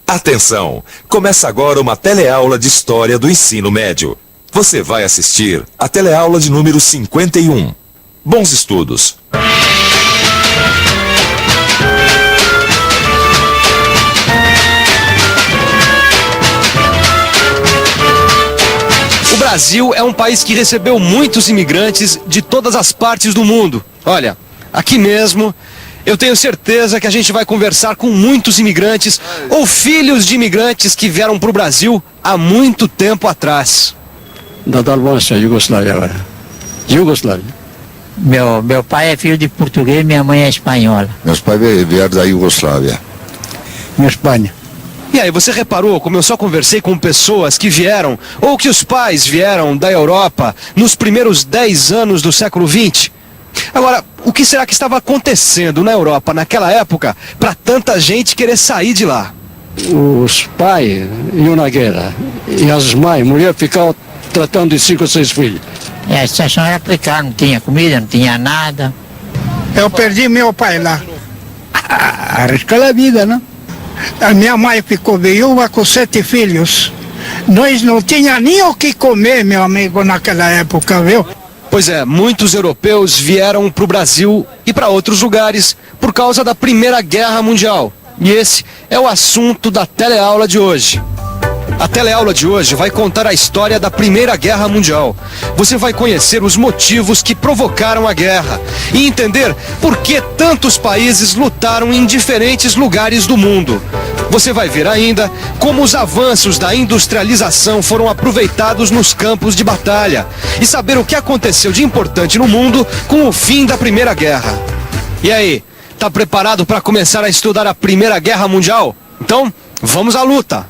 Atenção! Começa agora uma teleaula de História do Ensino Médio. Você vai assistir a teleaula de número 51. Bons estudos! O Brasil é um país que recebeu muitos imigrantes de todas as partes do mundo. Olha, aqui mesmo, eu tenho certeza que a gente vai conversar com muitos imigrantes ou filhos de imigrantes que vieram para o Brasil há muito tempo atrás. Da Dalmácia, Iugoslávia agora. Iugoslávia. Meu pai é filho de português, minha mãe é espanhola. Meus pais vieram da Iugoslávia. Minha Espanha. E aí, você reparou como eu só conversei com pessoas que vieram, ou que os pais vieram da Europa nos primeiros 10 anos do século XX? Agora, o que será que estava acontecendo na Europa naquela época para tanta gente querer sair de lá? Os pais iam na guerra e as mães, mulher, ficavam tratando de 5 ou 6 filhos. A situação era precária, não tinha comida, não tinha nada. Eu perdi meu pai lá. Arriscar a vida, né? A minha mãe ficou viúva com 7 filhos. Nós não tínhamos nem o que comer, meu amigo, naquela época, viu? Pois é, muitos europeus vieram para o Brasil e para outros lugares por causa da Primeira Guerra Mundial. E esse é o assunto da teleaula de hoje. A teleaula de hoje vai contar a história da Primeira Guerra Mundial. Você vai conhecer os motivos que provocaram a guerra e entender por que tantos países lutaram em diferentes lugares do mundo. Você vai ver ainda como os avanços da industrialização foram aproveitados nos campos de batalha e saber o que aconteceu de importante no mundo com o fim da Primeira Guerra. E aí, tá preparado para começar a estudar a Primeira Guerra Mundial? Então, vamos à luta!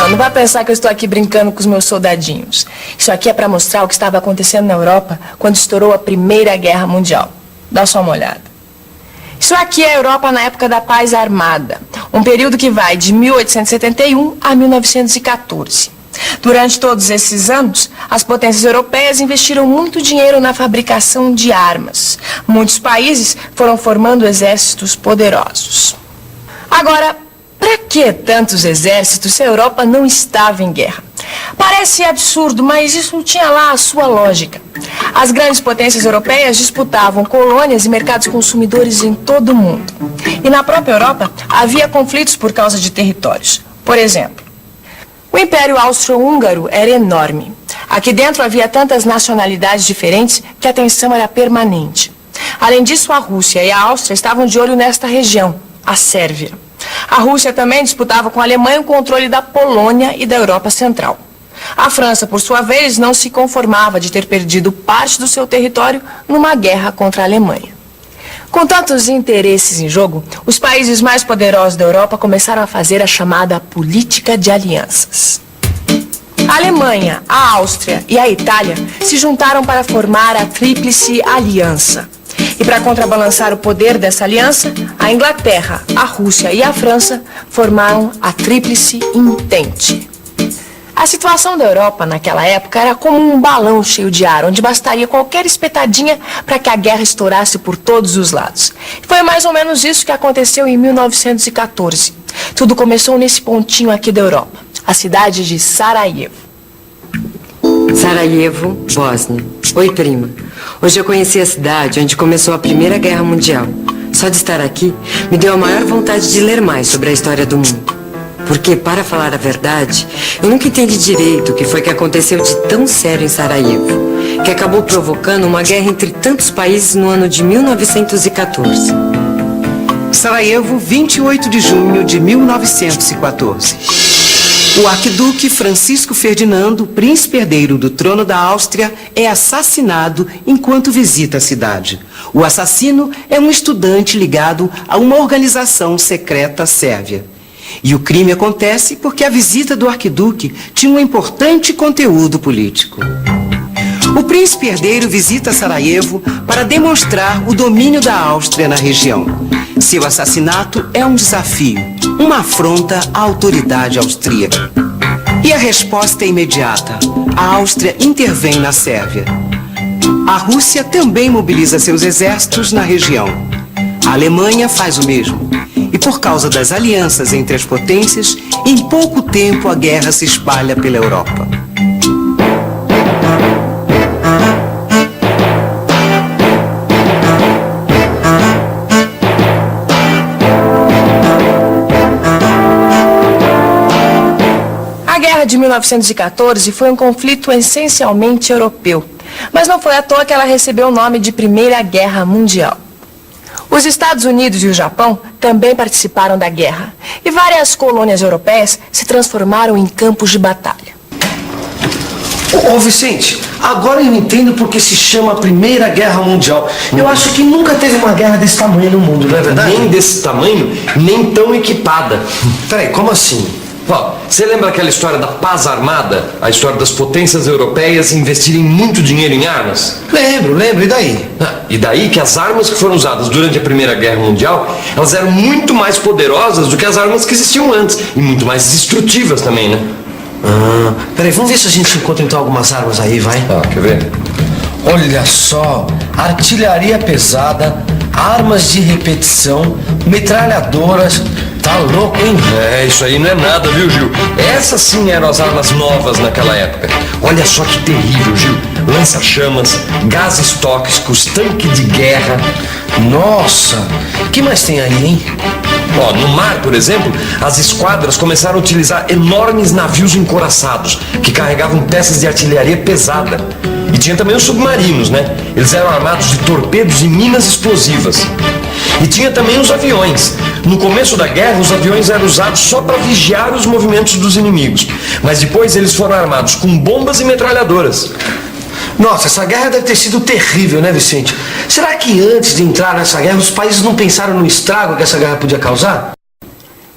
Não vai pensar que eu estou aqui brincando com os meus soldadinhos. Isso aqui é para mostrar o que estava acontecendo na Europa quando estourou a Primeira Guerra Mundial. Dá só uma olhada. Isso aqui é a Europa na época da Paz Armada, um período que vai de 1871 a 1914. Durante todos esses anos, as potências europeias investiram muito dinheiro na fabricação de armas. Muitos países foram formando exércitos poderosos. Agora, para que tantos exércitos se a Europa não estava em guerra? Parece absurdo, mas isso tinha lá a sua lógica. As grandes potências europeias disputavam colônias e mercados consumidores em todo o mundo. E na própria Europa havia conflitos por causa de territórios. Por exemplo, o Império Austro-Húngaro era enorme. Aqui dentro havia tantas nacionalidades diferentes que a tensão era permanente. Além disso, a Rússia e a Áustria estavam de olho nesta região, a Sérvia. A Rússia também disputava com a Alemanha o controle da Polônia e da Europa Central. A França, por sua vez, não se conformava de ter perdido parte do seu território numa guerra contra a Alemanha. Com tantos interesses em jogo, os países mais poderosos da Europa começaram a fazer a chamada política de alianças. A Alemanha, a Áustria e a Itália se juntaram para formar a Tríplice Aliança. E para contrabalançar o poder dessa aliança, a Inglaterra, a Rússia e a França formaram a Tríplice Entente. A situação da Europa naquela época era como um balão cheio de ar, onde bastaria qualquer espetadinha para que a guerra estourasse por todos os lados. Foi mais ou menos isso que aconteceu em 1914. Tudo começou nesse pontinho aqui da Europa, a cidade de Sarajevo. Sarajevo, Bósnia. Oi, prima. Hoje eu conheci a cidade onde começou a Primeira Guerra Mundial. Só de estar aqui, me deu a maior vontade de ler mais sobre a história do mundo. Porque, para falar a verdade, eu nunca entendi direito o que foi que aconteceu de tão sério em Sarajevo, que acabou provocando uma guerra entre tantos países no ano de 1914. Sarajevo, 28 de junho de 1914. O arquiduque Francisco Ferdinando, príncipe herdeiro do trono da Áustria, é assassinado enquanto visita a cidade. O assassino é um estudante ligado a uma organização secreta sérvia. E o crime acontece porque a visita do arquiduque tinha um importante conteúdo político. O príncipe herdeiro visita Sarajevo para demonstrar o domínio da Áustria na região. Seu assassinato é um desafio. uma afronta à autoridade austríaca. E a resposta é imediata. A Áustria intervém na Sérvia. A Rússia também mobiliza seus exércitos na região. A Alemanha faz o mesmo. E por causa das alianças entre as potências, em pouco tempo a guerra se espalha pela Europa. A Guerra de 1914 foi um conflito essencialmente europeu, mas não foi à toa que ela recebeu o nome de Primeira Guerra Mundial. Os Estados Unidos e o Japão também participaram da guerra, e várias colônias europeias se transformaram em campos de batalha. Ô Vicente, agora eu entendo porque se chama Primeira Guerra Mundial. Eu acho que nunca teve uma guerra desse tamanho no mundo, não é verdade? Nem desse tamanho, nem tão equipada. Peraí, como assim? Ó, você lembra aquela história da paz armada? A história das potências europeias investirem muito dinheiro em armas? Lembro, e daí? E daí que as armas que foram usadas durante a Primeira Guerra Mundial, elas eram muito mais poderosas do que as armas que existiam antes. E muito mais destrutivas também, né? Peraí, vamos ver se a gente encontra então algumas armas aí, vai? Quer ver? Olha só, artilharia pesada, armas de repetição, metralhadoras. Tá louco, hein? Isso aí não é nada, viu, Gil? Essas sim eram as armas novas naquela época. Olha só que terrível, Gil. Lança-chamas, gases tóxicos, tanque de guerra. Nossa, o que mais tem aí, hein? Ó, no mar, por exemplo, as esquadras começaram a utilizar enormes navios encouraçados, que carregavam peças de artilharia pesada. E tinha também os submarinos, né? Eles eram armados de torpedos e minas explosivas. E tinha também os aviões. No começo da guerra, os aviões eram usados só para vigiar os movimentos dos inimigos. Mas depois eles foram armados com bombas e metralhadoras. Nossa, essa guerra deve ter sido terrível, né, Vicente? Será que antes de entrar nessa guerra, os países não pensaram no estrago que essa guerra podia causar?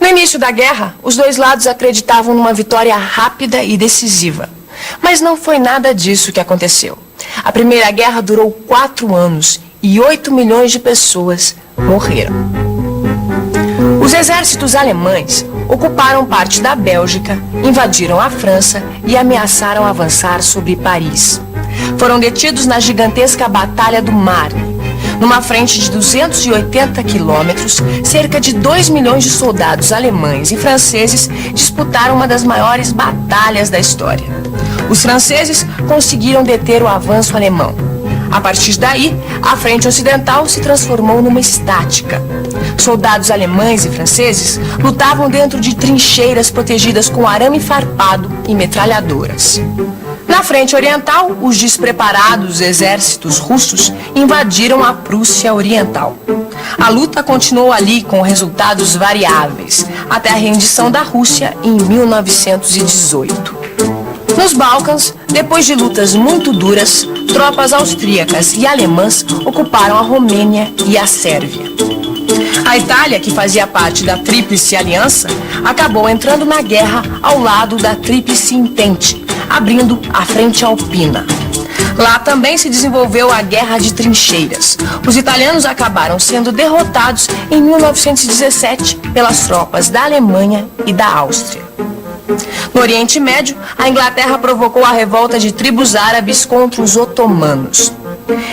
No início da guerra, os dois lados acreditavam numa vitória rápida e decisiva. Mas não foi nada disso que aconteceu. A Primeira Guerra durou 4 anos e 8 milhões de pessoas morreram. Os exércitos alemães ocuparam parte da Bélgica, invadiram a França e ameaçaram avançar sobre Paris. Foram detidos na gigantesca Batalha do Marne. Numa frente de 280 quilômetros, cerca de 2 milhões de soldados alemães e franceses disputaram uma das maiores batalhas da história. Os franceses conseguiram deter o avanço alemão. A partir daí, a frente ocidental se transformou numa estática. Soldados alemães e franceses lutavam dentro de trincheiras protegidas com arame farpado e metralhadoras. Na frente oriental, os despreparados exércitos russos invadiram a Prússia Oriental. A luta continuou ali com resultados variáveis, até a rendição da Rússia em 1918. Nos Balcãs, depois de lutas muito duras, tropas austríacas e alemãs ocuparam a Romênia e a Sérvia. A Itália, que fazia parte da Tríplice Aliança, acabou entrando na guerra ao lado da Tríplice Entente, abrindo a Frente Alpina. Lá também se desenvolveu a Guerra de Trincheiras. Os italianos acabaram sendo derrotados em 1917 pelas tropas da Alemanha e da Áustria. No Oriente Médio, a Inglaterra provocou a revolta de tribos árabes contra os otomanos.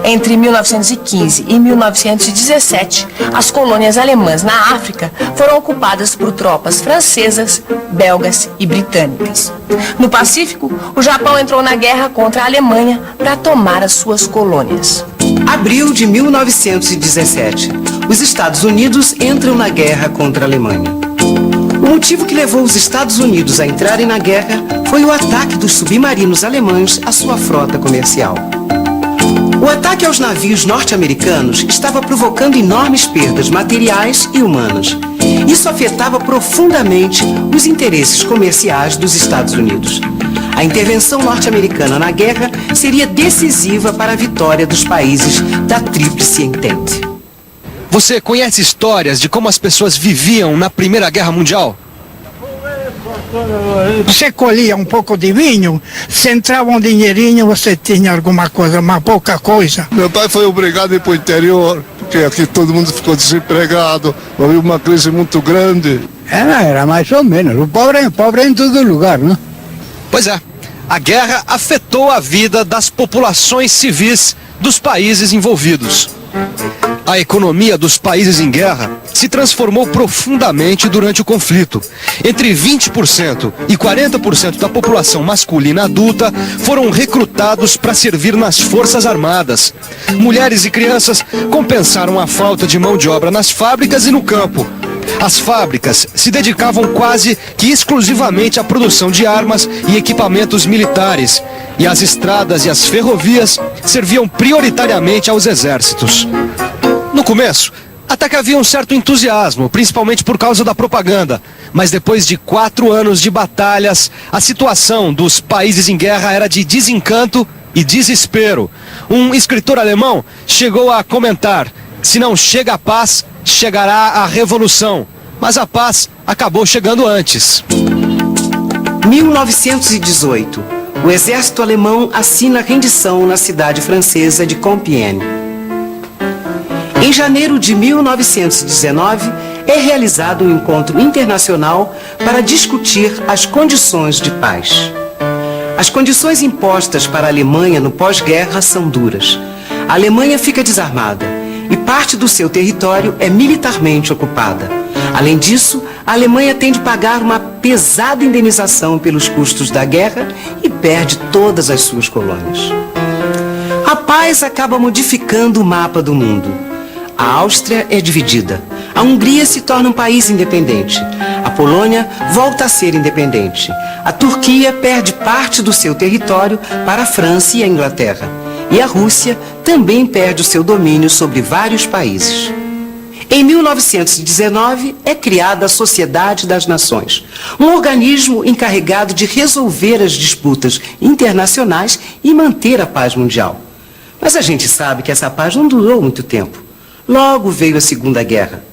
Entre 1915 e 1917, as colônias alemãs na África foram ocupadas por tropas francesas, belgas e britânicas. No Pacífico, o Japão entrou na guerra contra a Alemanha para tomar as suas colônias. Abril de 1917. Os Estados Unidos entram na guerra contra a Alemanha. O motivo que levou os Estados Unidos a entrarem na guerra foi o ataque dos submarinos alemães à sua frota comercial. O ataque aos navios norte-americanos estava provocando enormes perdas materiais e humanas. Isso afetava profundamente os interesses comerciais dos Estados Unidos. A intervenção norte-americana na guerra seria decisiva para a vitória dos países da Tríplice Entente. Você conhece histórias de como as pessoas viviam na Primeira Guerra Mundial? Você colhia um pouco de vinho, se entrava um dinheirinho, você tinha alguma coisa, mas pouca coisa. Meu pai foi obrigado a ir para o interior, porque aqui todo mundo ficou desempregado, houve uma crise muito grande. Era mais ou menos. O pobre é em todo lugar, né? Pois é, a guerra afetou a vida das populações civis dos países envolvidos. A economia dos países em guerra se transformou profundamente durante o conflito. Entre 20% e 40% da população masculina adulta foram recrutados para servir nas Forças Armadas. Mulheres e crianças compensaram a falta de mão de obra nas fábricas e no campo. As fábricas se dedicavam quase que exclusivamente à produção de armas e equipamentos militares, e as estradas e as ferrovias serviam prioritariamente aos exércitos. No começo, até que havia um certo entusiasmo, principalmente por causa da propaganda, mas depois de 4 anos de batalhas, a situação dos países em guerra era de desencanto e desespero. Um escritor alemão chegou a comentar: se não chega a paz, chegará a revolução. Mas a paz acabou chegando antes. 1918. O exército alemão assina rendição na cidade francesa de Compiègne. Em janeiro de 1919, é realizado um encontro internacional para discutir as condições de paz. As condições impostas para a Alemanha no pós-guerra são duras. A Alemanha fica desarmada e parte do seu território é militarmente ocupada. Além disso, a Alemanha tem de pagar uma pesada indenização pelos custos da guerra e perde todas as suas colônias. A paz acaba modificando o mapa do mundo. A Áustria é dividida. A Hungria se torna um país independente. A Polônia volta a ser independente. A Turquia perde parte do seu território para a França e a Inglaterra. E a Rússia também perde o seu domínio sobre vários países. Em 1919, é criada a Sociedade das Nações, um organismo encarregado de resolver as disputas internacionais e manter a paz mundial. Mas a gente sabe que essa paz não durou muito tempo. Logo veio a Segunda Guerra.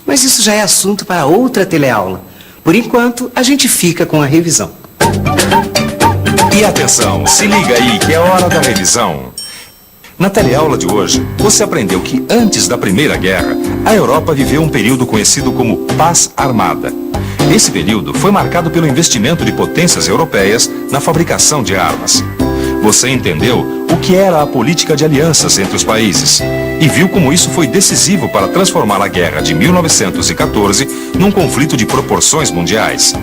Mas isso já é assunto para outra teleaula. Por enquanto, a gente fica com a revisão. E atenção, se liga aí que é hora da revisão. Na teleaula de hoje, você aprendeu que antes da Primeira Guerra, a Europa viveu um período conhecido como Paz Armada. Esse período foi marcado pelo investimento de potências europeias na fabricação de armas. Você entendeu o que era a política de alianças entre os países e viu como isso foi decisivo para transformar a guerra de 1914 num conflito de proporções mundiais.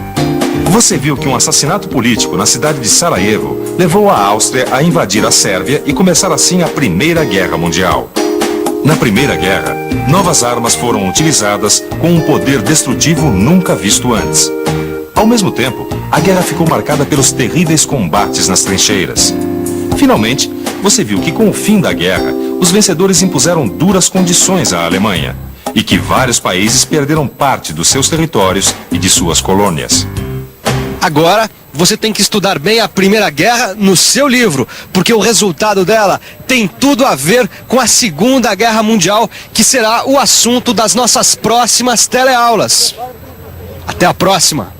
Você viu que um assassinato político na cidade de Sarajevo levou a Áustria a invadir a Sérvia e começar assim a Primeira Guerra Mundial. Na Primeira Guerra, novas armas foram utilizadas com um poder destrutivo nunca visto antes. Ao mesmo tempo, a guerra ficou marcada pelos terríveis combates nas trincheiras. Finalmente, você viu que com o fim da guerra, os vencedores impuseram duras condições à Alemanha e que vários países perderam parte dos seus territórios e de suas colônias. Agora, você tem que estudar bem a Primeira Guerra no seu livro, porque o resultado dela tem tudo a ver com a Segunda Guerra Mundial, que será o assunto das nossas próximas teleaulas. Até a próxima!